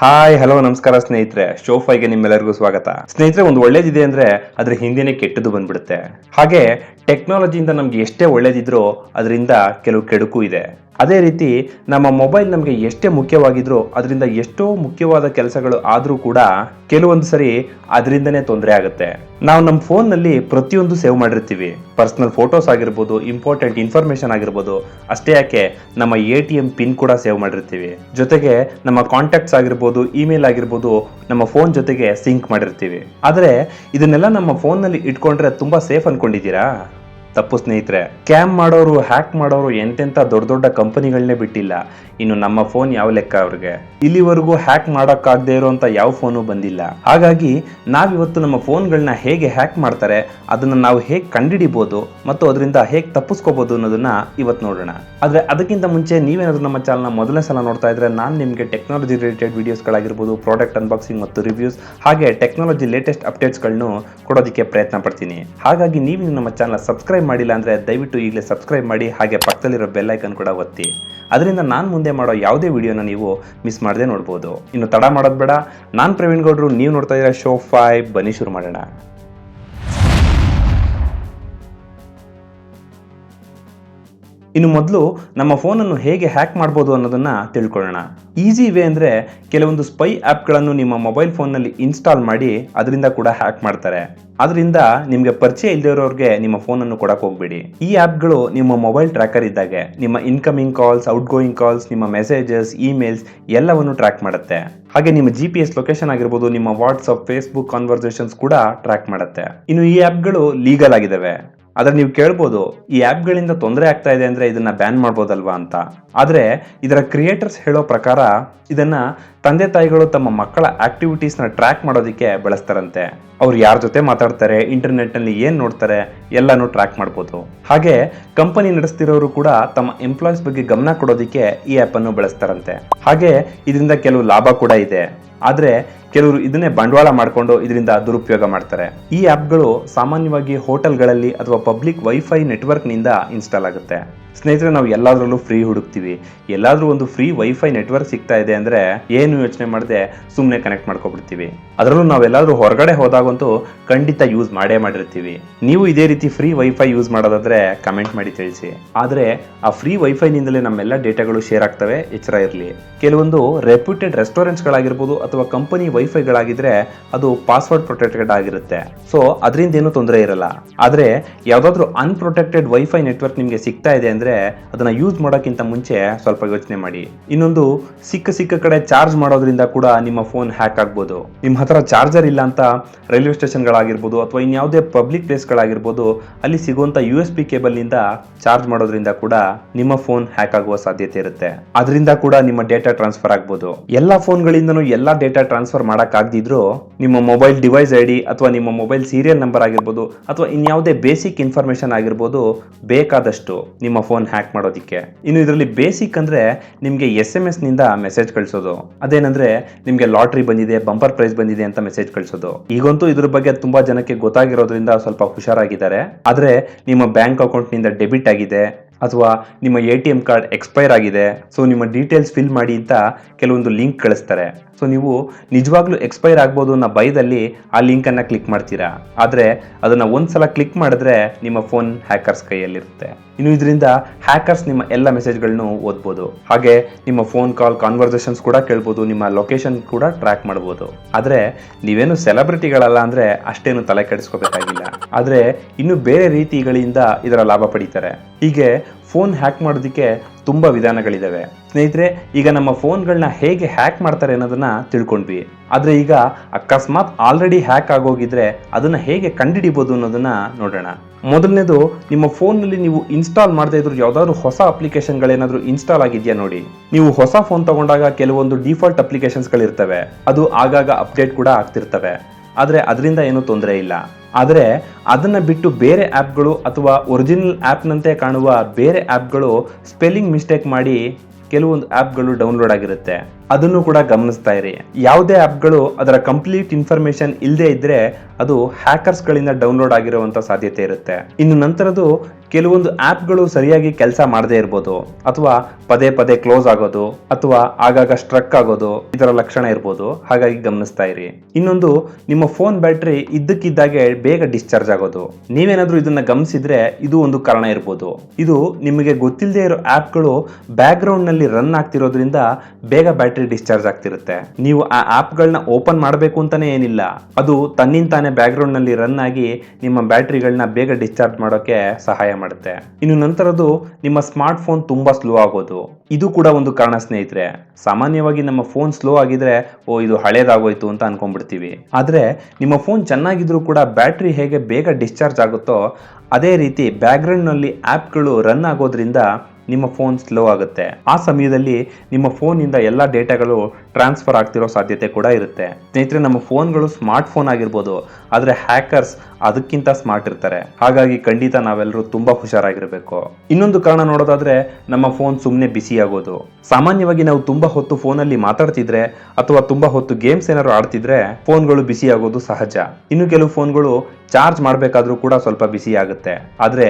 Hi hello ನಮಸ್ಕಾರ ಸ್ನೇಹಿತರೆ, show 5ಗೆ ನಿಮ್ಮೆಲ್ಲರಿಗೂ ಸ್ವಾಗತ. ಸ್ನೇಹಿತರೆ, ಒಂದು ಒಳ್ಳೇದಿದೆ ಅಂದ್ರೆ ಅದ್ರ ಹಿಂದೆನೆ ಕೆಟ್ಟದ್ದು ಬಂದ್ಬಿಡುತ್ತೆ. ಹಾಗೆ ಟೆಕ್ನಾಲಜಿಯಿಂದ ನಮ್ಗೆ ಎಷ್ಟೇ ಒಳ್ಳೇದಿದ್ರೂ ಅದರಿಂದ ಕೆಲವು ಕೆಡುಕು ಇದೆ. ಅದೇ ರೀತಿ ನಮ್ಮ ಮೊಬೈಲ್ ನಮಗೆ ಎಷ್ಟೇ ಮುಖ್ಯವಾಗಿದ್ರೂ ಅದರಿಂದ ಎಷ್ಟೋ ಮುಖ್ಯವಾದ ಕೆಲಸಗಳು ಆದ್ರೂ ಕೂಡ ಕೆಲವೊಂದು ಸರಿ ಅದರಿಂದನೇ ತೊಂದರೆ ಆಗುತ್ತೆ. ನಾವು ನಮ್ಮ ಫೋನ್ ನಲ್ಲಿ ಪ್ರತಿಯೊಂದು ಸೇವ್ ಮಾಡಿರ್ತೀವಿ. ಪರ್ಸನಲ್ ಫೋಟೋಸ್ ಆಗಿರ್ಬೋದು, ಇಂಪಾರ್ಟೆಂಟ್ ಇನ್ಫಾರ್ಮೇಶನ್ ಆಗಿರ್ಬೋದು, ಅಷ್ಟೇ ಯಾಕೆ ನಮ್ಮ ATM ಪಿನ್ ಕೂಡ ಸೇವ್ ಮಾಡಿರ್ತೀವಿ. ಜೊತೆಗೆ ನಮ್ಮ ಕಾಂಟ್ಯಾಕ್ಟ್ಸ್ ಆಗಿರ್ಬೋದು, ಇಮೇಲ್ ಆಗಿರ್ಬೋದು, ನಮ್ಮ ಫೋನ್ ಜೊತೆಗೆ ಸಿಂಕ್ ಮಾಡಿರ್ತೀವಿ. ಆದ್ರೆ ಇದನ್ನೆಲ್ಲ ನಮ್ಮ ಫೋನ್ ನಲ್ಲಿ ಇಟ್ಕೊಂಡ್ರೆ ತುಂಬಾ ಸೇಫ್ ಅನ್ಕೊಂಡಿದ್ದೀರಾ? ತಪ್ಪು ಸ್ನೇಹಿತರೆ. ಸ್ಕ್ಯಾಮ್ ಮಾಡೋರು, ಹ್ಯಾಕ್ ಮಾಡೋರು ಎಂತೆಂತ ದೊಡ್ಡ ದೊಡ್ಡ ಕಂಪನಿಗಳನ್ನೇ ಬಿಟ್ಟಿಲ್ಲ. ಇನ್ನು ನಮ್ಮ ಫೋನ್ ಯಾವ ಲೆಕ್ಕ ಅವ್ರಿಗೆ? ಇಲ್ಲಿವರೆಗೂ ಹ್ಯಾಕ್ ಮಾಡೋಕ್ಕಾಗದೇ ಇರುವಂತ ಯಾವ ಫೋನು ಬಂದಿಲ್ಲ. ಹಾಗಾಗಿ ನಾವಿವತ್ತು ನಮ್ಮ ಫೋನ್ಗಳನ್ನ ಹೇಗೆ ಹ್ಯಾಕ್ ಮಾಡ್ತಾರೆ, ಅದನ್ನ ನಾವು ಹೇಗೆ ಕಂಡುಹಿಡಿಬಹುದು ಮತ್ತು ಅದರಿಂದ ಹೇಗೆ ತಪ್ಪಿಸ್ಕೋಬಹುದು ಅನ್ನೋದನ್ನ ಇವತ್ತು ನೋಡೋಣ. ಆದ್ರೆ ಅದಕ್ಕಿಂತ ಮುಂಚೆ ನೀವೇನಾದ್ರೂ ನಮ್ಮ ಚಾನಲ್ನ ಮೊದಲನೇ ಸಲ ನೋಡ್ತಾ ಇದ್ರೆ ನಾನು ನಿಮಗೆ ಟೆಕ್ನಾಲಜಿ ರಿಲೇಟೆಡ್ ವಿಡಿಯೋಸ್ಗಳಾಗಿರ್ಬೋದು, ಪ್ರಾಡಕ್ಟ್ ಅನ್ಬಾಕ್ಸಿಂಗ್ ಮತ್ತು ರಿವ್ಯೂಸ್, ಹಾಗೆ ಟೆಕ್ನಾಲಜಿ ಲೇಟೆಸ್ಟ್ ಅಪ್ಡೇಟ್ಸ್ಗಳನ್ನು ಕೊಡೋದಕ್ಕೆ ಪ್ರಯತ್ನ ಪಡ್ತೀನಿ. ಹಾಗಾಗಿ ನೀವು ನಮ್ಮ ಚಾನಲ್ ಸಬ್ಸ್ಕ್ರೈಬ್ ಮಾಡಿಲ್ಲ ಅಂದ್ರೆ ದಯವಿಟ್ಟು ಈಗಲೇ ಸಬ್ಸ್ಕ್ರೈಬ್ ಮಾಡಿ, ಹಾಗೆ ಪಕ್ಕದಲ್ಲಿರೋ ಬೆಲ್ ಐಕನ್ ಕೂಡ ಒತ್ತಿ. ಅದರಿಂದ ನಾನು ಮುಂದೆ ಮಾಡೋ ಯಾವುದೇ ವಿಡಿಯೋನ ನೀವು ಮಿಸ್ ಮಾಡದೆ ನೋಡ್ಬೋದು. ಇನ್ನು ತಡ ಮಾಡೋದು ಬೇಡ. ನಾನು ಪ್ರವೀಣ್ ಗೌಡ್ರು, ನೀವು ನೋಡ್ತಾ ಇದ್ದೀರಾ ಶೋ 5. ಬನ್ನಿ ಶುರು ಮಾಡೋಣ. ಇನ್ನು ಮೊದಲು ನಮ್ಮ ಫೋನನ್ನು ಹೇಗೆ ಹ್ಯಾಕ್ ಮಾಡ್ಬೋದು ಅನ್ನೋದನ್ನ ತಿಳ್ಕೊಳ್ಳೋಣ. ಈಸಿ ವೇ ಅಂದ್ರೆ ಕೆಲವೊಂದು ಸ್ಪೈ ಆ್ಯಪ್ಗಳನ್ನು ನಿಮ್ಮ ಮೊಬೈಲ್ ಫೋನ್ನಲ್ಲಿ ಇನ್ಸ್ಟಾಲ್ ಮಾಡಿ ಅದರಿಂದ ಕೂಡ ಹ್ಯಾಕ್ ಮಾಡ್ತಾರೆ. ಅದರಿಂದ ನಿಮಗೆ ಪರಿಚಯ ಇಲ್ಲದೆ ಇರೋರಿಗೆ ನಿಮ್ಮ ಫೋನನ್ನು ಕೊಡಕ್ಕೆ ಹೋಗ್ಬೇಡಿ. ಈ ಆ್ಯಪ್ಗಳು ನಿಮ್ಮ ಮೊಬೈಲ್ ಟ್ರ್ಯಾಕರ್ ಇದ್ದಾಗೆ ನಿಮ್ಮ incoming calls, out going calls, ನಿಮ್ಮ ಮೆಸೇಜಸ್, ಇಮೇಲ್ಸ್ ಎಲ್ಲವನ್ನು ಟ್ರ್ಯಾಕ್ ಮಾಡುತ್ತೆ. ಹಾಗೆ ನಿಮ್ಮ GPS ಲೊಕೇಶನ್ ಆಗಿರ್ಬೋದು, ನಿಮ್ಮ ವಾಟ್ಸಪ್, ಫೇಸ್ಬುಕ್ ಕಾನ್ವರ್ಸೇಷನ್ಸ್ ಕೂಡ ಟ್ರ್ಯಾಕ್ ಮಾಡುತ್ತೆ. ಇನ್ನು ಈ ಆ್ಯಪ್ಗಳು ಲೀಗಲ್ ಆಗಿದ್ದಾವೆ. ಆದ್ರೆ ನೀವು ಕೇಳ್ಬೋದು, ಈ ಆ್ಯಪ್ಗಳಿಂದ ತೊಂದರೆ ಆಗ್ತಾ ಇದೆ ಅಂದ್ರೆ ಇದನ್ನ ಬ್ಯಾನ್ ಮಾಡ್ಬೋದಲ್ವಾ ಅಂತ. ಆದ್ರೆ ಇದರ ಕ್ರಿಯೇಟರ್ಸ್ ಹೇಳೋ ಪ್ರಕಾರ ಇದನ್ನ ತಂದೆ ತಾಯಿಗಳು ತಮ್ಮ ಮಕ್ಕಳ ಆಕ್ಟಿವಿಟೀಸ್ನ ಟ್ರ್ಯಾಕ್ ಮಾಡೋದಕ್ಕೆ ಬಳಸ್ತಾರಂತೆ. ಅವ್ರು ಯಾರ ಜೊತೆ ಮಾತಾಡ್ತಾರೆ, ಇಂಟರ್ನೆಟ್ ನಲ್ಲಿ ಏನ್ ನೋಡ್ತಾರೆ ಎಲ್ಲಾನು ಟ್ರ್ಯಾಕ್ ಮಾಡ್ಬೋದು. ಹಾಗೆ ಕಂಪನಿ ನಡೆಸ್ತಿರೋರು ಕೂಡ ತಮ್ಮ ಎಂಪ್ಲಾಯೀಸ್ ಬಗ್ಗೆ ಗಮನ ಕೊಡೋದಕ್ಕೆ ಈ ಆ್ಯಪ್ ಅನ್ನು ಬಳಸ್ತಾರಂತೆ. ಹಾಗೆ ಇದರಿಂದ ಕೆಲವು ಲಾಭ ಕೂಡ ಇದೆ. ಆದ್ರೆ ಕೆಲವರು ಇದನ್ನೇ ಬಂಡವಾಳ ಮಾಡಿಕೊಂಡು ಇದರಿಂದ ದುರುಪಯೋಗ ಮಾಡ್ತಾರೆ. ಈ ಆ್ಯಪ್ಗಳು ಸಾಮಾನ್ಯವಾಗಿ ಹೋಟೆಲ್ಗಳಲ್ಲಿ ಅಥವಾ ಪಬ್ಲಿಕ್ ವೈಫೈ ನೆಟ್ವರ್ಕ್ನಿಂದ ಇನ್ಸ್ಟಾಲ್ ಆಗುತ್ತೆ. ಸ್ನೇಹಿತರೆ, ನಾವು ಎಲ್ಲಾದ್ರಲ್ಲೂ ಫ್ರೀ ಹುಡುಕ್ತೀವಿ. ಎಲ್ಲಾದ್ರೂ ಒಂದು ಫ್ರೀ ವೈಫೈ ನೆಟ್ವರ್ಕ್ ಸಿಗ್ತಾ ಇದೆ ಅಂದ್ರೆ ಏನು ಯೋಚನೆ ಮಾಡದೆ ಸುಮ್ಮನೆ ಕನೆಕ್ಟ್ ಮಾಡ್ಕೊಬಿಡ್ತೀವಿ. ಅದರಲ್ಲೂ ನಾವೆಲ್ಲಾದ್ರೂ ಹೊರಗಡೆ ಹೋದಾಗಂತೂ ಖಂಡಿತ ಯೂಸ್ ಮಾಡಿರ್ತೀವಿ. ನೀವು ಇದೇ ರೀತಿ ಫ್ರೀ ವೈಫೈ ಯೂಸ್ ಮಾಡೋದಾದ್ರೆ ಕಮೆಂಟ್ ಮಾಡಿ ತಿಳಿಸಿ. ಆದ್ರೆ ಆ ಫ್ರೀ ವೈಫೈನಿಂದಲೇ ನಮ್ಮೆಲ್ಲ ಡೇಟಾಗಳು ಶೇರ್ ಆಗ್ತವೆ, ಎಚ್ಚರ ಇರಲಿ. ಕೆಲವೊಂದು ರೆಪ್ಯೂಟೆಡ್ ರೆಸ್ಟೋರೆಂಟ್ಸ್ಗಳಾಗಿರ್ಬೋದು ಅಥವಾ ಕಂಪನಿ ವೈಫೈಗಳಾಗಿದ್ರೆ ಅದು ಪಾಸ್ವರ್ಡ್ ಪ್ರೊಟೆಕ್ಟೆಡ್ ಆಗಿರುತ್ತೆ. ಸೊ ಅದರಿಂದ ಏನು ತೊಂದರೆ ಇರಲ್ಲ. ಆದ್ರೆ ಯಾವ್ದಾದ್ರು ಅನ್ಪ್ರೊಟೆಕ್ಟೆಡ್ ವೈಫೈ ನೆಟ್ವರ್ಕ್ ನಿಮ್ಗೆ ಸಿಗ್ತಾ ಇದೆ ಅಂದ್ರೆ ಅದನ್ನ ಯೂಸ್ ಮಾಡೋಕ್ಕಿಂತ ಮುಂಚೆ ಸ್ವಲ್ಪ ಯೋಚನೆ ಮಾಡಿ. ಇನ್ನೊಂದು, ಸಿಕ್ಕ ಕಡೆ ಚಾರ್ಜ್ ಮಾಡೋದ್ರಿಂದ ಕೂಡ ನಿಮ್ಮ ಫೋನ್ ಹ್ಯಾಕ್ ಆಗ್ಬೋದು. ನಿಮ್ಮ ಹತ್ರ ಚಾರ್ಜರ್ ಇಲ್ಲ ಅಂತ ರೈಲ್ವೆ ಸ್ಟೇಷನ್ಗಳಾಗಿರ್ಬೋದು ಅಥವಾ ಇನ್ಯಾವುದೇ ಪಬ್ಲಿಕ್ ಪ್ಲೇಸ್ಗಳಾಗಿರ್ಬೋದು ಅಲ್ಲಿ ಸಿಗುವಂತ USB ಕೇಬಲ್ ನಿಂದ ಚಾರ್ಜ್ ಮಾಡೋದ್ರಿಂದ ಕೂಡ ನಿಮ್ಮ ಫೋನ್ ಹ್ಯಾಕ್ ಆಗುವ ಸಾಧ್ಯತೆ ಇರುತ್ತೆ. ಅದರಿಂದ ಕೂಡ ನಿಮ್ಮ ಡೇಟಾ ಟ್ರಾನ್ಸ್ಫರ್ ಆಗ್ಬೋದು. ಎಲ್ಲಾ ಫೋನ್ಗಳಿಂದನೂ ಎಲ್ಲಾ ಡೇಟಾ ಟ್ರಾನ್ಸ್ಫರ್ ಮಾಡಕ್ ಆಗದಿದ್ರು ನಿಮ್ಮ ಮೊಬೈಲ್ ಡಿವೈಸ್ ID ಅಥವಾ ನಿಮ್ಮ ಮೊಬೈಲ್ ಸೀರಿಯಲ್ ನಂಬರ್ ಆಗಿರ್ಬೋದು ಅಥವಾ ಇನ್ಯಾವುದೇ ಬೇಸಿಕ್ ಇನ್ಫಾರ್ಮೇಶನ್ ಆಗಿರ್ಬೋದು ಬೇಕಾದಷ್ಟು ನಿಮ್ಮ ಫೋನ್ ಹ್ಯಾಕ್ ಮಾಡೋದಿಕ್ಕೆ. ಇನ್ನು ಇದರಲ್ಲಿ ಬೇಸಿಕ್ ಅಂದ್ರೆ ನಿಮ್ಗೆ SMS ನಿಂದ ಮೆಸೇಜ್ ಕಳಿಸೋದು. ಅದೇನಂದ್ರೆ ನಿಮ್ಗೆ ಲಾಟ್ರಿ ಬಂದಿದೆ, ಬಂಪರ್ ಪ್ರೈಸ್ ಬಂದಿದೆ ಅಂತ ಮೆಸೇಜ್ ಕಳಿಸೋದು. ಈಗಂತೂ ಇದ್ರ ಬಗ್ಗೆ ತುಂಬಾ ಜನಕ್ಕೆ ಗೊತ್ತಾಗಿರೋದ್ರಿಂದ ಸ್ವಲ್ಪ ಹುಷಾರಾಗಿದ್ದಾರೆ. ಆದ್ರೆ ನಿಮ್ಮ ಬ್ಯಾಂಕ್ ಅಕೌಂಟ್ ನಿಂದ ಡೆಬಿಟ್ ಆಗಿದೆ ಅಥವಾ ನಿಮ್ಮ ATM ಕಾರ್ಡ್ ಎಕ್ಸ್ಪೈರ್ ಆಗಿದೆ, ಸೊ ನಿಮ್ಮ ಡೀಟೇಲ್ಸ್ ಫಿಲ್ ಮಾಡಿ ಅಂತ ಕೆಲವೊಂದು ಲಿಂಕ್ ಕಳಿಸ್ತಾರೆ. ಸೊ ನೀವು ನಿಜವಾಗ್ಲೂ ಎಕ್ಸ್ಪೈರ್ ಆಗ್ಬೋದು ಅನ್ನೋ ಭಯದಲ್ಲಿ ಆ ಲಿಂಕ್ ಅನ್ನ ಕ್ಲಿಕ್ ಮಾಡ್ತೀರಾ. ಆದ್ರೆ ಅದನ್ನ ಒಂದ್ಸಲ ಕ್ಲಿಕ್ ಮಾಡಿದ್ರೆ ನಿಮ್ಮ ಫೋನ್ ಹ್ಯಾಕರ್ಸ್ ಕೈಯಲ್ಲಿರುತ್ತೆ. ಇನ್ನು ಇದರಿಂದ ಹ್ಯಾಕರ್ಸ್ ನಿಮ್ಮ ಎಲ್ಲ ಮೆಸೇಜ್ಗಳನ್ನು ಓದ್ಬೋದು. ಹಾಗೆ ನಿಮ್ಮ ಫೋನ್ ಕಾಲ್ ಕಾನ್ವರ್ಸೇಷನ್ಸ್ ಕೂಡ ಕೇಳ್ಬೋದು, ನಿಮ್ಮ ಲೊಕೇಶನ್ ಕೂಡ ಟ್ರ್ಯಾಕ್ ಮಾಡ್ಬೋದು. ಆದ್ರೆ ನೀವೇನು ಸೆಲೆಬ್ರಿಟಿಗಳಲ್ಲ ಅಂದ್ರೆ ಅಷ್ಟೇನು ತಲೆ ಕೆಡಿಸ್ಕೋಬೇಕಾಗಿಲ್ಲ. ಆದ್ರೆ ಇನ್ನು ಬೇರೆ ರೀತಿಗಳಿಂದ ಇದರ ಲಾಭ ಪಡಿತಾರೆ. ಹೀಗೆ ಫೋನ್ ಹ್ಯಾಕ್ ಮಾಡೋದಕ್ಕೆ ತುಂಬಾ ವಿಧಾನಗಳಿದಾವೆ. ಸ್ನೇಹಿತರೆ, ಈಗ ನಮ್ಮ ಫೋನ್ಗಳನ್ನ ಹೇಗೆ ಹ್ಯಾಕ್ ಮಾಡ್ತಾರೆ ಅನ್ನೋದನ್ನ ತಿಳ್ಕೊಂಡ್ವಿ. ಆದ್ರೆ ಈಗ ಅಕಸ್ಮಾತ್ ಆಲ್ರೆಡಿ ಹ್ಯಾಕ್ ಆಗೋಗಿದ್ರೆ ಅದನ್ನ ಹೇಗೆ ಕಂಡುಹಿಡಿಬಹುದು ಅನ್ನೋದನ್ನ ನೋಡೋಣ. ಮೊದಲನೇದು, ನಿಮ್ಮ ಫೋನ್ನಲ್ಲಿ ನೀವು ಇನ್ಸ್ಟಾಲ್ ಮಾಡದೇ ಇದ್ರು ಯಾವ್ದಾದ್ರು ಹೊಸ ಅಪ್ಲಿಕೇಶನ್ಗಳೇನಾದ್ರೂ ಇನ್ಸ್ಟಾಲ್ ಆಗಿದೆಯಾ ನೋಡಿ. ನೀವು ಹೊಸ ಫೋನ್ ತಗೊಂಡಾಗ ಕೆಲವೊಂದು ಡಿಫಾಲ್ಟ್ ಅಪ್ಲಿಕೇಶನ್ಸ್ಗಳಿರ್ತವೆ, ಅದು ಆಗಾಗ ಅಪ್ಡೇಟ್ ಕೂಡ ಆಗ್ತಿರ್ತವೆ. ಆದ್ರೆ ಅದರಿಂದ ಏನೂ ತೊಂದರೆ ಇಲ್ಲ. ಆದರೆ ಅದನ್ನ ಬಿಟ್ಟು ಬೇರೆ ಆ್ಯಪ್ಗಳು ಅಥವಾ ಒರಿಜಿನಲ್ ಆ್ಯಪ್ನಂತೆ ಕಾಣುವ ಬೇರೆ ಆ್ಯಪ್ಗಳು ಸ್ಪೆಲ್ಲಿಂಗ್ ಮಿಸ್ಟೇಕ್ ಮಾಡಿ ಕೆಲವೊಂದು ಆ್ಯಪ್ಗಳು ಡೌನ್ಲೋಡ್ ಆಗಿರುತ್ತೆ. ಅದನ್ನು ಕೂಡ ಗಮನಿಸ್ತಾ ಇರಿ. ಯಾವುದೇ ಆಪ್ಗಳು ಅದರ ಕಂಪ್ಲೀಟ್ ಇನ್ಫಾರ್ಮೇಶನ್ ಇಲ್ಲದೆ ಇದ್ರೆ ಅದು ಹ್ಯಾಕರ್ಸ್ ಗಳಿಂದ ಡೌನ್ಲೋಡ್ ಆಗಿರುವಂತ ಸಾಧ್ಯತೆ ಇರುತ್ತೆ. ಇನ್ನು ನಂತರದು ಕೆಲವೊಂದು ಆಪ್ಗಳು ಸರಿಯಾಗಿ ಕೆಲಸ ಮಾಡದೇ ಇರ್ಬೋದು, ಅಥವಾ ಪದೇ ಪದೇ ಕ್ಲೋಸ್ ಆಗೋದು, ಅಥವಾ ಆಗಾಗ ಸ್ಟ್ರಕ್ ಆಗೋದು, ಇದರ ಲಕ್ಷಣ ಇರ್ಬೋದು. ಹಾಗಾಗಿ ಗಮನಿಸ್ತಾ ಇರಿ. ಇನ್ನೊಂದು, ನಿಮ್ಮ ಫೋನ್ ಬ್ಯಾಟ್ರಿ ಇದ್ದಕ್ಕಿದ್ದಾಗೆ ಬೇಗ ಡಿಸ್ಚಾರ್ಜ್ ಆಗೋದು. ನೀವೇನಾದ್ರೂ ಇದನ್ನ ಗಮನಿಸಿದ್ರೆ ಇದು ಒಂದು ಕಾರಣ ಇರ್ಬೋದು. ಇದು ನಿಮಗೆ ಗೊತ್ತಿಲ್ಲದೆ ಇರೋ ಆಪ್ಗಳು ಬ್ಯಾಕ್ ಗ್ರೌಂಡ್ ನಲ್ಲಿ ರನ್ ಆಗ್ತಿರೋದ್ರಿಂದ ಬೇಗ ಬ್ಯಾಟ್ರಿ ಡಿಸ್ಚಾರ್ಜ್ ಆಗ್ತಿರುತ್ತೆ. ನೀವು ಆ ಆಪ್ಗಳನ್ನ ಓಪನ್ ಮಾಡಬೇಕು ಅಂತಾನೆ ಏನಿಲ್ಲ, ಅದು ತನ್ನಿಂತಾನೆ ಬ್ಯಾಕ್ ಗ್ರೌಂಡ್ ನಲ್ಲಿ ರನ್ ಆಗಿ ನಿಮ್ಮ ಬ್ಯಾಟ್ರಿಗಳನ್ನ ಬೇಗ ಡಿಸ್ಚಾರ್ಜ್ ಮಾಡೋಕೆ ಸಹಾಯ ಮಾಡುತ್ತೆ. ಇನ್ನು ನಂತರದು, ನಿಮ್ಮ ಸ್ಮಾರ್ಟ್ ಫೋನ್ ತುಂಬಾ ಸ್ಲೋ ಆಗೋದು. ಇದು ಕೂಡ ಒಂದು ಕಾರಣ ಸ್ನೇಹಿತರೆ. ಸಾಮಾನ್ಯವಾಗಿ ನಮ್ಮ ಫೋನ್ ಸ್ಲೋ ಆಗಿದ್ರೆ ಇದು ಹಳೇದಾಗೋಯ್ತು ಅಂತ ಅನ್ಕೊಂಡ್ಬಿಡ್ತೀವಿ. ಆದ್ರೆ ನಿಮ್ಮ ಫೋನ್ ಚೆನ್ನಾಗಿದ್ರು ಕೂಡ ಬ್ಯಾಟ್ರಿ ಹೇಗೆ ಬೇಗ ಡಿಸ್ಚಾರ್ಜ್ ಆಗುತ್ತೋ ಅದೇ ರೀತಿ ಬ್ಯಾಕ್ ಗ್ರೌಂಡ್ ನಲ್ಲಿ ಆಪ್ಗಳು ರನ್ ಆಗೋದ್ರಿಂದ ನಿಮ್ಮ ಫೋನ್ ಸ್ಲೋ ಆಗುತ್ತೆ. ಆ ಸಮಯದಲ್ಲಿ ನಿಮ್ಮ ಫೋನ್ ಇಂದ ಎಲ್ಲ ಡೇಟಾಗಳು ಟ್ರಾನ್ಸ್ಫರ್ ಆಗ್ತಿರೋ ಸಾಧ್ಯತೆ ಕೂಡ ಇರುತ್ತೆ. ಸ್ನೇಹಿತರೆ, ನಮ್ಮ ಫೋನ್ಗಳು ಸ್ಮಾರ್ಟ್ ಫೋನ್ ಆಗಿರ್ಬೋದು, ಆದ್ರೆ ಹ್ಯಾಕರ್ಸ್ ಅದಕ್ಕಿಂತ ಸ್ಮಾರ್ಟ್ ಇರ್ತಾರೆ. ಹಾಗಾಗಿ ಖಂಡಿತ ನಾವೆಲ್ಲರೂ ತುಂಬಾ ಹುಷಾರಾಗಿರ್ಬೇಕು. ಇನ್ನೊಂದು ಕಾರಣ ನೋಡೋದಾದ್ರೆ, ನಮ್ಮ ಫೋನ್ ಸುಮ್ಮನೆ ಬಿಸಿ ಆಗೋದು. ಸಾಮಾನ್ಯವಾಗಿ ನಾವು ತುಂಬಾ ಹೊತ್ತು ಫೋನಲ್ಲಿ ಮಾತಾಡ್ತಿದ್ರೆ ಅಥವಾ ತುಂಬಾ ಹೊತ್ತು ಗೇಮ್ಸ್ ಏನಾದ್ರು ಆಡ್ತಿದ್ರೆ ಫೋನ್ಗಳು ಬಿಸಿ ಆಗೋದು ಸಹಜ. ಇನ್ನು ಕೆಲವು ಫೋನ್ಗಳು ಚಾರ್ಜ್ ಮಾಡಬೇಕಾದ್ರೂ ಕೂಡ ಸ್ವಲ್ಪ ಬಿಸಿ ಆಗುತ್ತೆ. ಆದ್ರೆ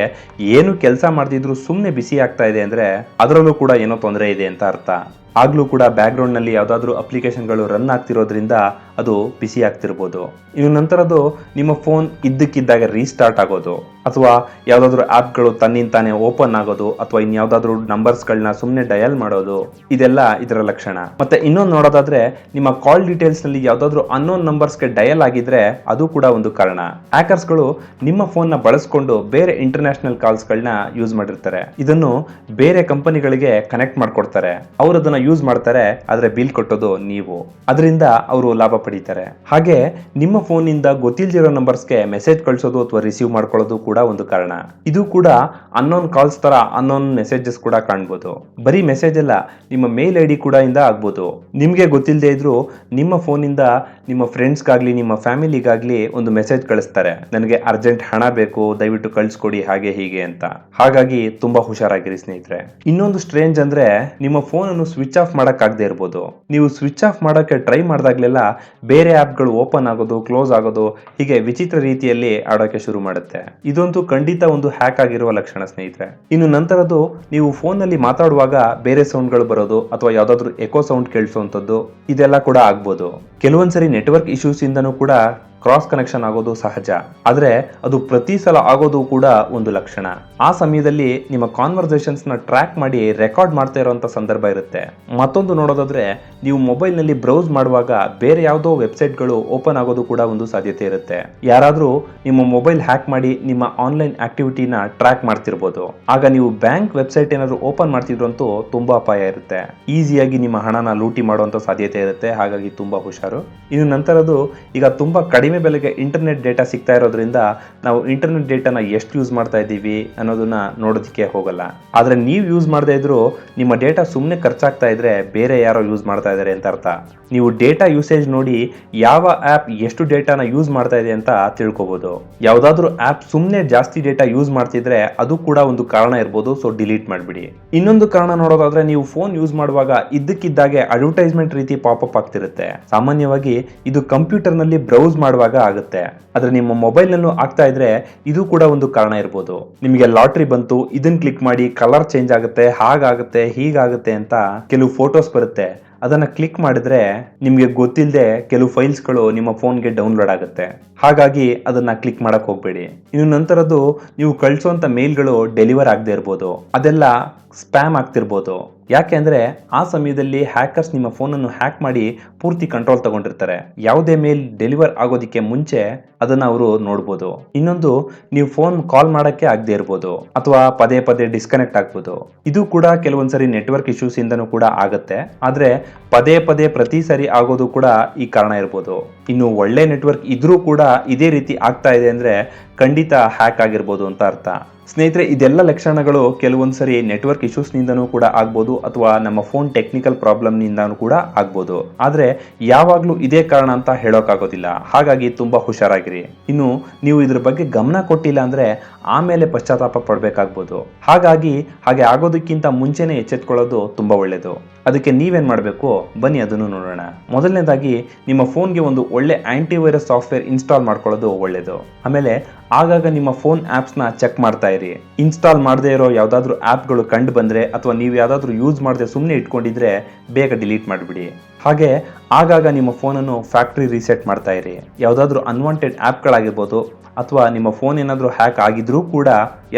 ಏನು ಕೆಲಸ ಮಾಡ್ತಿದ್ರು ಸುಮ್ಮನೆ ಬಿಸಿ ಆಗ್ತಾ ಇದೆ ಅಂದ್ರೆ ಅದರಲ್ಲೂ ಕೂಡ ಏನೋ ತೊಂದರೆ ಇದೆ ಅಂತ ಅರ್ಥ. ಆಗ್ಲೂ ಕೂಡ ಬ್ಯಾಕ್ ಗ್ರೌಂಡ್ ನಲ್ಲಿ ಯಾವ್ದಾದ್ರು ಅಪ್ಲಿಕೇಶನ್ಗಳು ರನ್ ಆಗ್ತಿರೋದ್ರಿಂದ ಅದು ಬಿಸಿ ಆಗ್ತಿರ್ಬೋದು. ಇನ್ನು ನಂತರದು, ನಿಮ್ಮ ಫೋನ್ ಇದ್ದಕ್ಕಿದ್ದಾಗ ರೀಸ್ಟಾರ್ಟ್ ಆಗೋದು, ಅಥವಾ ಯಾವ್ದಾದ್ರು ಆಪ್ಗಳು ತನ್ನಿಂತಾನೆ ಓಪನ್ ಆಗೋದು, ಅಥವಾ ಇನ್ಯಾವುದಾದ್ರೂ ನಂಬರ್ಸ್ಗಳನ್ನ ಸುಮ್ಮನೆ ಡಯಲ್ ಮಾಡೋದು, ಇದೆಲ್ಲ ಇದರ ಲಕ್ಷಣ. ಮತ್ತೆ ಇನ್ನೊಂದು ನೋಡೋದಾದ್ರೆ, ನಿಮ್ಮ ಕಾಲ್ ಡೀಟೇಲ್ಸ್ ನಲ್ಲಿ ಯಾವ್ದಾದ್ರು ಅನ್ನೋನ್ ನಂಬರ್ಸ್ಗೆ ಡಯಲ್ ಆಗಿದ್ರೆ ಅದು ಕೂಡ ಒಂದು ಕಾರಣ. ಹ್ಯಾಕರ್ಸ್ಗಳು ನಿಮ್ಮ ಫೋನ್ ನ ಬಳಸ್ಕೊಂಡು ಬೇರೆ ಇಂಟರ್ನ್ಯಾಷನಲ್ ಕಾಲ್ಸ್ಗಳನ್ನ ಯೂಸ್ ಮಾಡಿರ್ತಾರೆ. ಇದನ್ನು ಬೇರೆ ಕಂಪನಿಗಳಿಗೆ ಕನೆಕ್ಟ್ ಮಾಡ್ಕೊಡ್ತಾರೆ. ಅವರು ಅದನ್ನ ಯೂಸ್ ಮಾಡ್ತಾರೆ, ಆದ್ರೆ ಬಿಲ್ ಕೊಟ್ಟೋದು ನೀವು. ಅದರಿಂದ ಅವರು ಲಾಭ ಪಡಿತಾರೆ. ಹಾಗೆ ನಿಮ್ಮ ಫೋನ್ ಇಂದ ಗೊತ್ತಿಲ್ದಿರೋ ನಂಬರ್ಸ್ಗೆ ಮೆಸೇಜ್ ಕಳಿಸೋದು ಅಥವಾ ರಿಸೀವ್ ಮಾಡ್ಕೊಳ್ಳೋದು ಕೂಡ ಒಂದು ಕಾರಣ. ಇದು ಕೂಡ ಅನ್ನೋನ್ ಕಾಲ್ಸ್ ತರ ಅನ್ನೋನ್ ಮೆಸೇಜಸ್ ಕೂಡ ಕಾಣ್ಬೋದು. ಬರೀ ಮೆಸೇಜ್ ಅಲ್ಲ, ನಿಮ್ಮ ಮೇಲ್ ಐಡಿ ಕೂಡ ಇಂದ ಆಗ್ಬೋದು. ನಿಮ್ಗೆ ಗೊತ್ತಿಲ್ಲದೆ ಇದ್ರು ನಿಮ್ಮ ಫೋನ್ ಇಂದ ನಿಮ್ಮ ಫ್ರೆಂಡ್ಸ್ಗಾಗ್ಲಿ ನಿಮ್ಮ ಫ್ಯಾಮಿಲಿಗಾಗ್ಲಿ ಒಂದು ಮೆಸೇಜ್ ಕಳಿಸ್ತಾರೆ, ನನಗೆ ಅರ್ಜೆಂಟ್ ಹಣ ಬೇಕು, ದಯವಿಟ್ಟು ಕಳಿಸ್ಕೊಡಿ, ಹಾಗೆ ಹೀಗೆ ಅಂತ. ಹಾಗಾಗಿ ತುಂಬಾ ಹುಷಾರಾಗಿರಿ ಸ್ನೇಹಿತರೆ. ಇನ್ನೊಂದು ಸ್ಟ್ರೇಂಜ್ ಅಂದ್ರೆ, ನಿಮ್ಮ ಫೋನ್ ಅನ್ನು ಸ್ವಿಚ್ ಆಫ್ ಮಾಡಕ್ಕಾಗದೆ ಇರ್ಬೋದು. ನೀವು ಸ್ವಿಚ್ ಆಫ್ ಮಾಡಕ್ಕೆ ಟ್ರೈ ಮಾಡಿದಾಗ್ಲೆಲ್ಲ ಬೇರೆ ಆಪ್ಗಳು ಓಪನ್ ಆಗೋದು, ಕ್ಲೋಸ್ ಆಗೋದು, ಹೀಗೆ ವಿಚಿತ್ರ ರೀತಿಯಲ್ಲಿ ಆಡೋಕೆ ಶುರು ಮಾಡುತ್ತೆ. ಇದಂತೂ ಖಂಡಿತ ಒಂದು ಹ್ಯಾಕ್ ಆಗಿರುವ ಲಕ್ಷಣ ಸ್ನೇಹಿತರೆ. ಇನ್ನು ನಂತರದು, ನೀವು ಫೋನ್ ನಲ್ಲಿ ಮಾತಾಡುವಾಗ ಬೇರೆ ಸೌಂಡ್ಗಳು ಬರೋದು ಅಥವಾ ಯಾವ್ದಾದ್ರು ಎಕೋ ಸೌಂಡ್ ಕೇಳಿಸುವಂತದ್ದು, ಇದೆಲ್ಲ ಕೂಡ ಆಗ್ಬೋದು. ಕೆಲವೊಂದ್ಸರಿ ನೆಟ್ವರ್ಕ್ ಇಶ್ಯೂಸ್ ಇಂದನೂ ಕೂಡ ಕ್ರಾಸ್ ಕನೆಕ್ಷನ್ ಆಗೋದು ಸಹಜ. ಆದ್ರೆ ಅದು ಪ್ರತಿ ಸಲ ಆಗೋದು ಕೂಡ ಒಂದು ಲಕ್ಷಣ. ಆ ಸಮಯದಲ್ಲಿ ನಿಮ್ಮ ಕಾನ್ವರ್ಸೇಷನ್ಸ್ ನ ಟ್ರ್ಯಾಕ್ ಮಾಡಿ ರೆಕಾರ್ಡ್ ಮಾಡ್ತಾ ಇರುವಂತ ಸಂದರ್ಭ ಇರುತ್ತೆ. ಮತ್ತೊಂದು ನೋಡೋದಾದ್ರೆ, ನೀವು ಮೊಬೈಲ್ ನಲ್ಲಿ ಬ್ರೌಸ್ ಮಾಡುವಾಗ ಬೇರೆ ಯಾವುದೋ ವೆಬ್ಸೈಟ್ ಗಳು ಓಪನ್ ಆಗೋದು ಕೂಡ ಒಂದು ಸಾಧ್ಯತೆ ಇರುತ್ತೆ. ಯಾರಾದ್ರೂ ನಿಮ್ಮ ಮೊಬೈಲ್ ಹ್ಯಾಕ್ ಮಾಡಿ ನಿಮ್ಮ ಆನ್ಲೈನ್ ಆಕ್ಟಿವಿಟಿನ ಟ್ರ್ಯಾಕ್ ಮಾಡ್ತಿರ್ಬೋದು. ಆಗ ನೀವು ಬ್ಯಾಂಕ್ ವೆಬ್ಸೈಟ್ ಏನಾದ್ರು ಓಪನ್ ಮಾಡ್ತಿದ್ರು ಅಂತೂ ತುಂಬಾ ಅಪಾಯ ಇರುತ್ತೆ. ಈಸಿಯಾಗಿ ನಿಮ್ಮ ಹಣನ ಲೂಟಿ ಮಾಡುವಂತ ಸಾಧ್ಯತೆ ಇರುತ್ತೆ. ಹಾಗಾಗಿ ತುಂಬಾ ಹುಷಾರು. ಇನ್ನು ನಂತರದು, ಈಗ ತುಂಬಾ ಕಡಿಮೆ ಬೆಲೆಗೆ ಇಂಟರ್ನೆಟ್ ಡೇಟಾ ಸಿಗ್ತಾ ಇರೋದ್ರಿಂದ ನಾವು ಇಂಟರ್ನೆಟ್ ಡೇಟಾನ ಎಷ್ಟು ಯೂಸ್ ಮಾಡ್ತಾ ಇದ್ದೀವಿ ಅನ್ನೋದನ್ನ ನೋಡೋದಕ್ಕೆ ಹೋಗಲ್ಲ. ಆದ್ರೆ ನೀವು ಯೂಸ್ ಮಾಡದೇ ಇದ್ರು ನಿಮ್ಮ ಡೇಟಾ ಸುಮ್ಮನೆ ಖರ್ಚಾಗ್ತಾ ಇದ್ರೆ ಬೇರೆ ಯಾರೋ ಯೂಸ್ ಮಾಡ್ತಾ ಇದ್ದಾರೆ ಅಂತ ಅರ್ಥ. ನೀವು ಡೇಟಾ ಯೂಸೇಜ್ ನೋಡಿ ಯಾವ ಆಪ್ ಎಷ್ಟು ಡೇಟಾನ ಯೂಸ್ ಮಾಡ್ತಾ ಇದೆ ಅಂತ ತಿಳ್ಕೊಬಹುದು. ಯಾವ್ದಾದ್ರು ಆಪ್ ಸುಮ್ಮನೆ ಜಾಸ್ತಿ ಡೇಟಾ ಯೂಸ್ ಮಾಡ್ತಿದ್ರೆ ಅದು ಕೂಡ ಒಂದು ಕಾರಣ ಇರ್ಬೋದು. ಸೊ ಡಿಲೀಟ್ ಮಾಡ್ಬಿಡಿ. ಇನ್ನೊಂದು ಕಾರಣ ನೋಡೋದಾದ್ರೆ, ನೀವು ಫೋನ್ ಯೂಸ್ ಮಾಡುವಾಗ ಇದ್ದಕ್ಕಿದ್ದಾಗೆ ಅಡ್ವರ್ಟೈಸ್ಮೆಂಟ್ ರೀತಿ ಪಾಪಪ್ ಆಗ್ತಿರುತ್ತೆ. ಸಾಮಾನ್ಯವಾಗಿ ಇದು ಕಂಪ್ಯೂಟರ್ ನಲ್ಲಿ ಬ್ರೌಸ್ ಮಾಡುವಾಗ ಆಗುತ್ತೆ. ಆದ್ರೆ ನಿಮ್ಮ ಮೊಬೈಲ್ ನಲ್ಲೂ ಆಗ್ತಾ ಇದ್ರೆ ಇದು ಕೂಡ ಒಂದು ಕಾರಣ ಇರ್ಬೋದು. ನಿಮಗೆ ಲಾಟ್ರಿ ಬಂತು, ಇದನ್ನ ಕ್ಲಿಕ್ ಮಾಡಿ ಕಲರ್ ಚೇಂಜ್ ಆಗುತ್ತೆ, ಹಾಗಾಗುತ್ತೆ, ಹೀಗಾಗುತ್ತೆ ಅಂತ ಕೆಲವು ಫೋಟೋಸ್ ಬರುತ್ತೆ. ಅದನ್ನ ಕ್ಲಿಕ್ ಮಾಡಿದ್ರೆ ನಿಮ್ಗೆ ಗೊತ್ತಿಲ್ಲದೆ ಕೆಲವು ಫೈಲ್ಸ್ಗಳು ನಿಮ್ಮ ಫೋನ್ಗೆ ಡೌನ್ಲೋಡ್ ಆಗುತ್ತೆ. ಹಾಗಾಗಿ ಅದನ್ನ ಕ್ಲಿಕ್ ಮಾಡಕ್ ಹೋಗ್ಬೇಡಿ. ಇನ್ನು ನಂತರದ್ದು, ನೀವು ಕಳಿಸುವಂತ ಮೇಲ್ಗಳು ಡೆಲಿವರ್ ಆಗದೆ ಇರ್ಬೋದು. ಅದೆಲ್ಲ ಸ್ಪ್ಯಾಮ್ ಆಗ್ತಿರ್ಬೋದು. ಯಾಕೆ ಅಂದ್ರೆ ಆ ಸಮಯದಲ್ಲಿ ಹ್ಯಾಕರ್ಸ್ ನಿಮ್ಮ ಫೋನನ್ನು ಹ್ಯಾಕ್ ಮಾಡಿ ಪೂರ್ತಿ ಕಂಟ್ರೋಲ್ ತಗೊಂಡಿರ್ತಾರೆ. ಯಾವುದೇ ಮೇಲ್ ಡೆಲಿವರ್ ಆಗೋದಿಕ್ಕೆ ಮುಂಚೆ ಅದನ್ನ ಅವರು ನೋಡ್ಬೋದು. ಇನ್ನೊಂದು, ನೀವು ಫೋನ್ ಕಾಲ್ ಮಾಡಕ್ಕೆ ಆಗದೆ ಇರ್ಬೋದು, ಅಥವಾ ಪದೇ ಪದೇ ಡಿಸ್ಕನೆಕ್ಟ್ ಆಗ್ಬೋದು. ಇದು ಕೂಡ ಕೆಲವೊಂದ್ಸರಿ ನೆಟ್ವರ್ಕ್ ಇಶ್ಯೂಸ್ ಇಂದನೂ ಕೂಡ ಆಗುತ್ತೆ. ಆದ್ರೆ ಪದೇ ಪದೇ ಪ್ರತಿ ಸರಿ ಆಗೋದು ಕೂಡ ಈ ಕಾರಣ ಇರ್ಬೋದು. ಇನ್ನು ಒಳ್ಳೆ ನೆಟ್ವರ್ಕ್ ಇದ್ರೂ ಕೂಡ ಇದೇ ರೀತಿ ಆಗ್ತಾ ಇದೆ ಅಂದ್ರೆ ಖಂಡಿತ ಹ್ಯಾಕ್ ಆಗಿರ್ಬೋದು ಅಂತ ಅರ್ಥ. ಸ್ನೇಹಿತರೆ, ಇದೆಲ್ಲ ಲಕ್ಷಣಗಳು ಕೆಲವೊಂದ್ಸರಿ ನೆಟ್ವರ್ಕ್ ಇಶ್ಯೂಸ್ ನಿಂದನೂ ಕೂಡ ಆಗ್ಬೋದು, ಅಥವಾ ನಮ್ಮ ಫೋನ್ ಟೆಕ್ನಿಕಲ್ ಪ್ರಾಬ್ಲಮ್ ನಿಂದನೂ ಕೂಡ ಆಗ್ಬೋದು. ಆದ್ರೆ ಯಾವಾಗ್ಲೂ ಇದೇ ಕಾರಣ ಅಂತ ಹೇಳೋಕ್ಕಾಗೋದಿಲ್ಲ. ಹಾಗಾಗಿ ತುಂಬಾ ಹುಷಾರಾಗಿರಿ. ಇನ್ನು ನೀವು ಇದ್ರ ಬಗ್ಗೆ ಗಮನ ಕೊಟ್ಟಿಲ್ಲ ಅಂದ್ರೆ ಆಮೇಲೆ ಪಶ್ಚಾತ್ತಾಪ ಪಡ್ಬೇಕಾಗ್ಬೋದು. ಹಾಗಾಗಿ ಹಾಗೆ ಆಗೋದಕ್ಕಿಂತ ಮುಂಚೆನೆ ಎಚ್ಚೆತ್ಕೊಳ್ಳೋದು ತುಂಬಾ ಒಳ್ಳೇದು. ಅದಕ್ಕೆ ನೀವೇನು ಮಾಡಬೇಕು ಬನ್ನಿ ಅದನ್ನು ನೋಡೋಣ. ಮೊದಲನೇದಾಗಿ ನಿಮ್ಮ ಫೋನ್ಗೆ ಒಂದು ಒಳ್ಳೆ ಆಂಟಿವೈರಸ್ ಸಾಫ್ಟ್ವೇರ್ ಇನ್ಸ್ಟಾಲ್ ಮಾಡ್ಕೊಳ್ಳೋದು ಒಳ್ಳೆಯದು. ಆಮೇಲೆ ಆಗಾಗ ನಿಮ್ಮ ಫೋನ್ ಆ್ಯಪ್ಸ್ನ ಚೆಕ್ ಮಾಡ್ತಾ ಇರಿ. ಇನ್ಸ್ಟಾಲ್ ಮಾಡದೇ ಇರೋ ಯಾವುದಾದ್ರೂ ಆ್ಯಪ್ಗಳು ಕಂಡು ಬಂದರೆ ಅಥವಾ ನೀವು ಯಾವುದಾದ್ರೂ ಯೂಸ್ ಮಾಡದೆ ಸುಮ್ಮನೆ ಇಟ್ಕೊಂಡಿದ್ರೆ ಬೇಗ ಡಿಲೀಟ್ ಮಾಡಿಬಿಡಿ. ಹಾಗೆ ಆಗಾಗ ನಿಮ್ಮ ಫೋನನ್ನು ಫ್ಯಾಕ್ಟ್ರಿ ರೀಸೆಟ್ ಮಾಡ್ತಾ ಇರಿ. ಯಾವುದಾದ್ರೂ ಅನ್ವಾಂಟೆಡ್ ಆ್ಯಪ್ಗಳಾಗಿರ್ಬೋದು ಅಥವಾ ನಿಮ್ಮ ಫೋನ್ ಏನಾದರೂ ಹ್ಯಾಕ್ ಆಗಿದ್ರೂ ಕೂಡ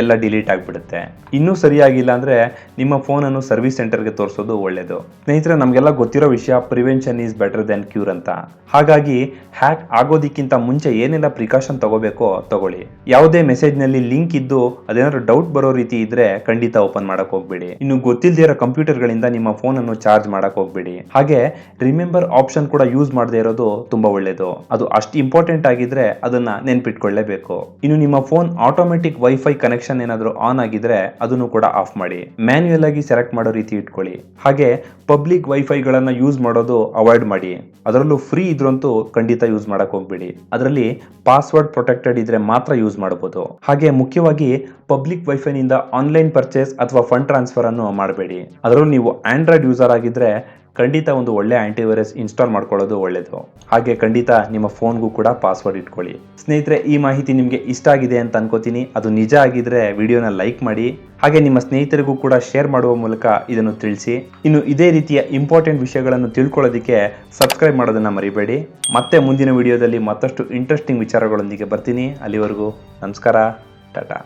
ಎಲ್ಲ ಡಿಲೀಟ್ ಆಗಿಬಿಡುತ್ತೆ. ಇನ್ನೂ ಸರಿಯಾಗಿಲ್ಲ ಅಂದರೆ ನಿಮ್ಮ ಫೋನನ್ನು ಸರ್ವಿಸ್ ಸೆಂಟರ್ಗೆ ತೋರಿಸೋದು ಒಳ್ಳೆಯದು. ಸ್ನೇಹಿತರೆ, ನಮಗೆಲ್ಲ ಗೊತ್ತಿರೋ ವಿಷಯ prevention is better then cure ಅಂತ. ಹಾಗಾಗಿ ಹ್ಯಾಕ್ ಆಗೋದಕ್ಕಿಂತ ಮುಂಚೆ ಏನೆಲ್ಲ ಪ್ರಿಕಾಷನ್ ತಗೋಬೇಕೋ ತಗೊಳ್ಳಿ. ಯಾವುದೇ ಮೆಸೇಜ್ನಲ್ಲಿ ಲಿಂಕ್ ಇದ್ದು ಅದೇನಾದ್ರು ಡೌಟ್ ಬರೋ ರೀತಿ ಇದ್ರೆ ಖಂಡಿತ ಓಪನ್ ಮಾಡಕ್ ಹೋಗ್ಬೇಡಿ. ಇನ್ನು ಗೊತ್ತಿಲ್ಲದೆ ಇರೋ ಕಂಪ್ಯೂಟರ್ಗಳಿಂದ ನಿಮ್ಮ ಫೋನನ್ನು ಚಾರ್ಜ್ ಮಾಡಕ್ ಹೋಗ್ಬೇಡಿ. ಹಾಗೆ ರಿಮೆಂಬರ್ ಆಪ್ಷನ್ ಕೂಡ ಯೂಸ್ ಮಾಡದೇ ಇರೋದು ತುಂಬಾ ಒಳ್ಳೆಯದು. ಅದು ಅಷ್ಟು ಇಂಪಾರ್ಟೆಂಟ್ ಆಗಿದ್ರೆ ಅದನ್ನ ನೆನ್ಪಿಟ್ಕೊಳ್ಳೇಬೇಕು. ಇನ್ನು ನಿಮ್ಮ ಫೋನ್ ಆಟೋಮೆಟಿಕ್ ವೈಫೈ ಕನೆಕ್ಷನ್ ಏನಾದರೂ ಆನ್ ಆಗಿದ್ರೆ ಅದನ್ನು ಕೂಡ ಆಫ್ ಮಾಡಿ. ಮ್ಯಾನ್ಯುಯಲ್ ಆಗಿ ಸೆಲೆಕ್ಟ್ ಮಾಡೋ ರೀತಿ ಇಟ್ಕೊಳ್ಳಿ. ಹಾಗೆ ಪಬ್ಲಿಕ್ ವೈಫೈಗಳನ್ನು ಯೂಸ್ ಮಾಡೋದು ಅವಾಯ್ಡ್ ಮಾಡಿ. ಅದರಲ್ಲೂ ಫ್ರೀ ಇದ್ರಂತೂ ಖಂಡಿತ ಯೂಸ್ ಮಾಡಕ್ ಹೋಗ್ಬೇಡಿ. ಅದರಲ್ಲಿ ಪಾಸ್ವರ್ಡ್ ಪ್ರೊಟೆಕ್ಟೆಡ್ ಇದ್ರೆ ಮಾತ್ರ ಯೂಸ್ ಮಾಡಬಹುದು. ಹಾಗೆ ಮುಖ್ಯವಾಗಿ ಪಬ್ಲಿಕ್ ವೈಫೈನಿಂದ ಆನ್ಲೈನ್ ಪರ್ಚೇಸ್ ಅಥವಾ ಫಂಡ್ ಟ್ರಾನ್ಸ್ಫರ್ ಅನ್ನು ಮಾಡಬೇಡಿ. ಅದರಲ್ಲೂ ನೀವು ಆಂಡ್ರಾಯ್ಡ್ ಯೂಸರ್ ಆಗಿದ್ರೆ ಖಂಡಿತ ಒಂದು ಒಳ್ಳೆ ಆಂಟಿವೈರಸ್ ಇನ್ಸ್ಟಾಲ್ ಮಾಡ್ಕೊಳ್ಳೋದು ಒಳ್ಳೆಯದು. ಹಾಗೆ ಖಂಡಿತ ನಿಮ್ಮ ಫೋನ್ಗೂ ಕೂಡ ಪಾಸ್ವರ್ಡ್ ಇಟ್ಕೊಳ್ಳಿ. ಸ್ನೇಹಿತರೆ, ಈ ಮಾಹಿತಿ ನಿಮಗೆ ಇಷ್ಟ ಆಗಿದೆ ಅಂತ ಅನ್ಕೋತೀನಿ. ಅದು ನಿಜ ಆಗಿದ್ರೆ ವಿಡಿಯೋನ ಲೈಕ್ ಮಾಡಿ. ಹಾಗೆ ನಿಮ್ಮ ಸ್ನೇಹಿತರಿಗೂ ಕೂಡ ಶೇರ್ ಮಾಡುವ ಮೂಲಕ ಇದನ್ನು ತಿಳಿಸಿ. ಇನ್ನು ಇದೇ ರೀತಿಯ ಇಂಪಾರ್ಟೆಂಟ್ ವಿಷಯಗಳನ್ನು ತಿಳ್ಕೊಳ್ಳೋದಕ್ಕೆ ಸಬ್ಸ್ಕ್ರೈಬ್ ಮಾಡೋದನ್ನು ಮರಿಬೇಡಿ. ಮತ್ತೆ ಮುಂದಿನ ವಿಡಿಯೋದಲ್ಲಿ ಮತ್ತಷ್ಟು ಇಂಟ್ರೆಸ್ಟಿಂಗ್ ವಿಚಾರಗಳೊಂದಿಗೆ ಬರ್ತೀನಿ. ಅಲ್ಲಿವರೆಗೂ ನಮಸ್ಕಾರ, ಟಾಟಾ.